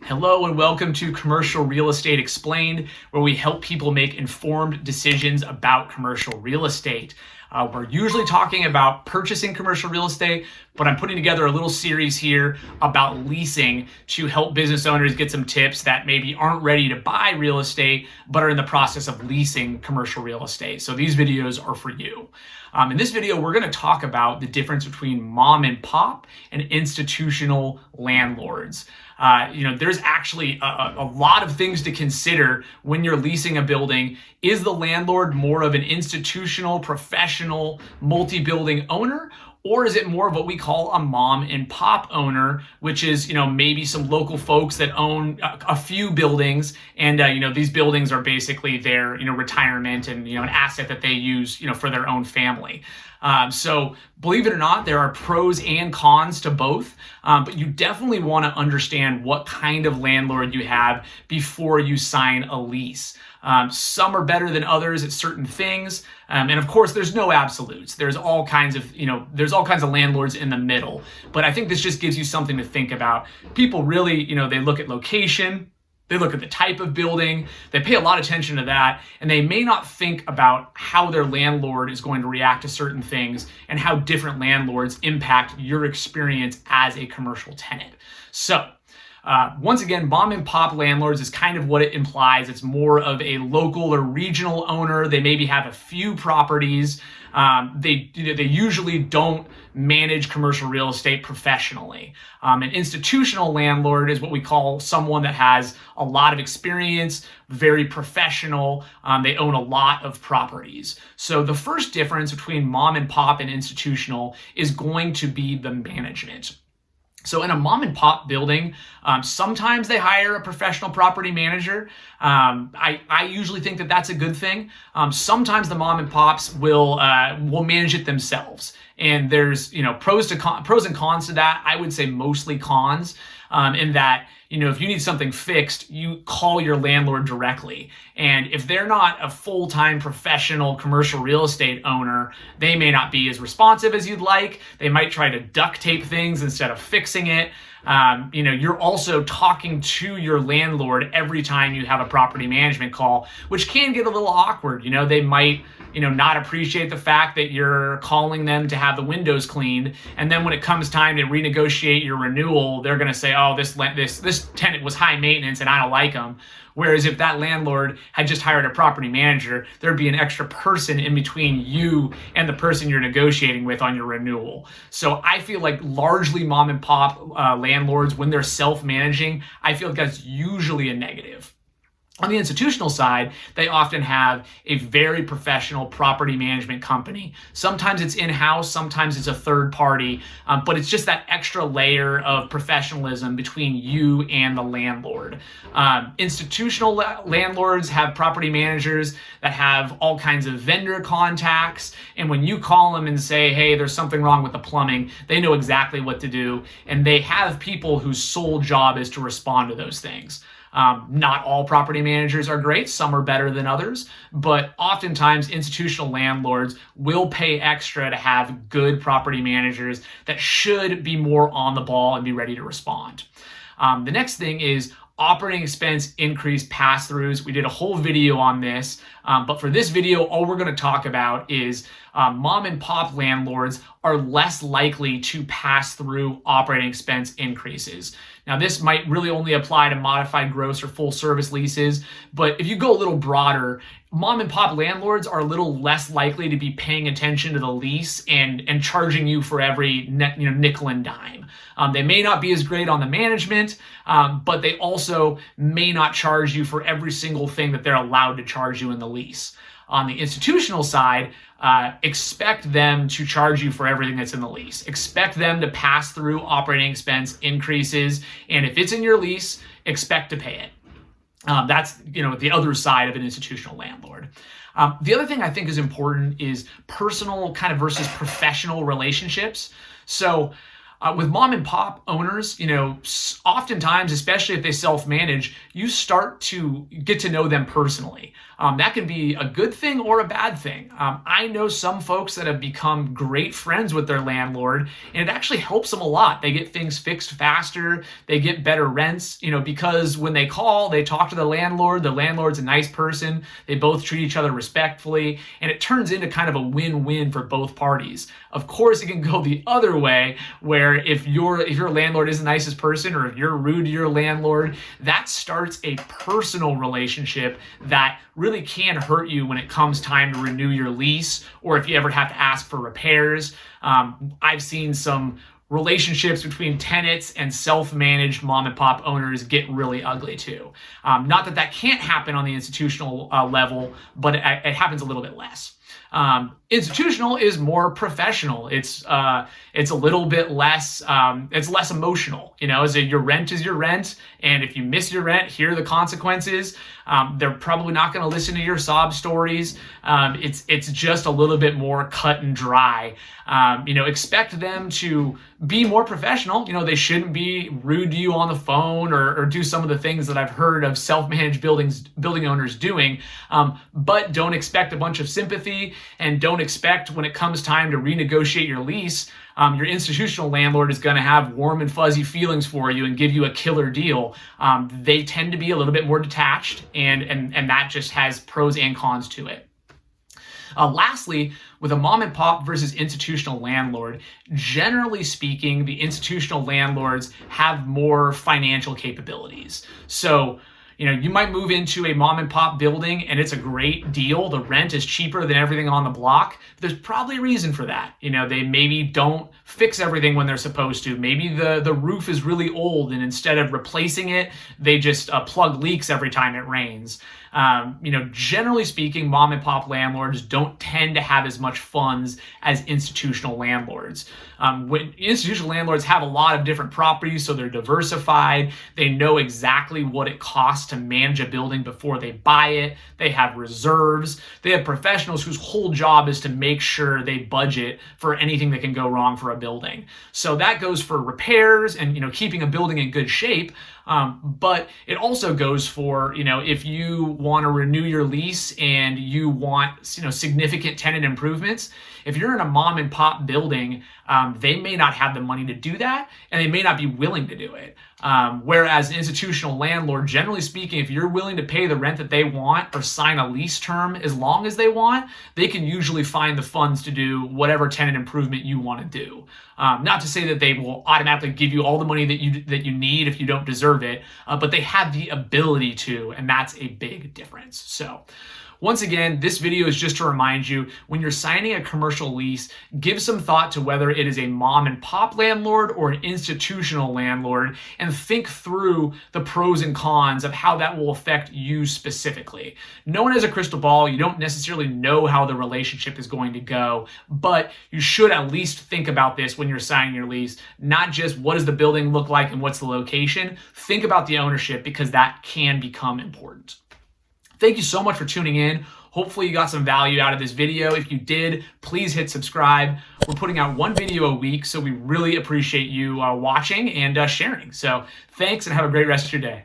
Hello and welcome to Commercial Real Estate Explained, where we help people make informed decisions about commercial real estate. We're usually talking about purchasing commercial real estate, but I'm putting together a little series here about leasing to help business owners get some tips that maybe aren't ready to buy real estate, but are in the process of leasing commercial real estate. So these videos are for you. In this video, we're going to talk about the difference between mom and pop and institutional landlords. There's actually a lot of things to consider when you're leasing a building. Is the landlord more of an institutional, professional, multi-building owner? Or is it more of what we call a mom and pop owner, which is, maybe some local folks that own a few buildings, and these buildings are basically their, retirement and an asset that they use, for their own family. So believe it or not, there are pros and cons to both, but you definitely want to understand what kind of landlord you have before you sign a lease. Some are better than others at certain things. And of course, there's no absolutes. There's all kinds of landlords in the middle. But I think this just gives you something to think about. People really, they look at location, they look at the type of building, they pay a lot of attention to that, and they may not think about how their landlord is going to react to certain things and how different landlords impact your experience as a commercial tenant. So, once again, mom and pop landlords is kind of what it implies. It's more of a local or regional owner. They maybe have a few properties. They usually don't manage commercial real estate professionally. An institutional landlord is what we call someone that has a lot of experience, very professional. They own a lot of properties. So the first difference between mom and pop and institutional is going to be the management. So in a mom and pop building, sometimes they hire a professional property manager. I usually think that that's a good thing. Sometimes the mom and pops will manage it themselves. And there's pros and cons to that. I would say mostly cons, in that if you need something fixed, you call your landlord directly. And if they're not a full-time professional commercial real estate owner, they may not be as responsive as you'd like. They might try to duct tape things instead of fixing it. You're also talking to your landlord every time you have a property management call, which can get a little awkward. They might not appreciate the fact that you're calling them to have the windows cleaned. And then when it comes time to renegotiate your renewal, they're going to say, oh, this tenant was high maintenance and I don't like them. Whereas if that landlord had just hired a property manager, there'd be an extra person in between you and the person you're negotiating with on your renewal. So I feel like largely mom and pop landlords, when they're self-managing, I feel like that's usually a negative. On the institutional side, they often have a very professional property management company. Sometimes it's in-house, sometimes it's a third party, but it's just that extra layer of professionalism between you and the landlord. Institutional landlords have property managers that have all kinds of vendor contacts, and when you call them and say, hey, there's something wrong with the plumbing, they know exactly what to do, and they have people whose sole job is to respond to those things. Not all property managers are great. Some are better than others, but oftentimes institutional landlords will pay extra to have good property managers that should be more on the ball and be ready to respond. The next thing is operating expense increase pass-throughs. We did a whole video on this, but for this video, all we're going to talk about is mom and pop landlords are less likely to pass through operating expense increases. Now, this might really only apply to modified gross or full service leases, but if you go a little broader, mom and pop landlords are a little less likely to be paying attention to the lease and charging you for every nickel and dime. They may not be as great on the management, but they also may not charge you for every single thing that they're allowed to charge you in the lease. On the institutional side, expect them to charge you for everything that's in the lease. Expect them to pass through operating expense increases, and if it's in your lease, expect to pay it. That's the other side of an institutional landlord. The other thing I think is important is personal kind of versus professional relationships. So With mom and pop owners, oftentimes, especially if they self-manage, you start to get to know them personally. That can be a good thing or a bad thing. I know some folks that have become great friends with their landlord, and it actually helps them a lot. They get things fixed faster, they get better rents, because when they call, they talk to the landlord. The landlord's a nice person. They both treat each other respectfully, and it turns into kind of a win-win for both parties. Of course, it can go the other way, where if your landlord is the nicest person, or if you're rude to your landlord, that starts a personal relationship that really can hurt you when it comes time to renew your lease, or if you ever have to ask for repairs. I've seen some relationships between tenants and self-managed mom and pop owners get really ugly too. Not that that can't happen on the institutional level, but it happens a little bit less. Institutional is more professional. It's a little bit less, it's less emotional. Your rent is your rent, and if you miss your rent, here are the consequences. They're probably not going to listen to your sob stories. It's just a little bit more cut and dry. Expect them to be more professional. They shouldn't be rude to you on the phone or do some of the things that I've heard of self-managed building owners doing. But don't expect a bunch of sympathy, and don't expect when it comes time to renegotiate your lease, your institutional landlord is going to have warm and fuzzy feelings for you and give you a killer deal. They tend to be a little bit more detached, and that just has pros and cons to it. Lastly, with a mom and pop versus institutional landlord, generally speaking, the institutional landlords have more financial capabilities. So, you might move into a mom and pop building and it's a great deal. The rent is cheaper than everything on the block. There's probably a reason for that. They maybe don't fix everything when they're supposed to. Maybe the roof is really old, and instead of replacing it, they just plug leaks every time it rains. Generally speaking, mom and pop landlords don't tend to have as much funds as institutional landlords. When institutional landlords have a lot of different properties, so they're diversified. They know exactly what it costs to manage a building before they buy it. They have reserves. They have professionals whose whole job is to make sure they budget for anything that can go wrong for a building. So that goes for repairs and keeping a building in good shape. But it also goes for, if you want to renew your lease and you want, significant tenant improvements. If you're in a mom and pop building, they may not have the money to do that, and they may not be willing to do it. Whereas an institutional landlord, generally speaking, if you're willing to pay the rent that they want or sign a lease term as long as they want, they can usually find the funds to do whatever tenant improvement you want to do. Not to say that they will automatically give you all the money that you need if you don't deserve it, but they have the ability to, and that's a big difference. So, once again, this video is just to remind you, when you're signing a commercial lease, give some thought to whether it is a mom and pop landlord or an institutional landlord, and think through the pros and cons of how that will affect you specifically. No one has a crystal ball. You don't necessarily know how the relationship is going to go, but you should at least think about this when you're signing your lease, not just what does the building look like and what's the location. Think about the ownership, because that can become important. Thank you so much for tuning in. Hopefully you got some value out of this video. If you did, please hit subscribe. We're putting out one video a week, so we really appreciate you watching and sharing. So thanks, and have a great rest of your day.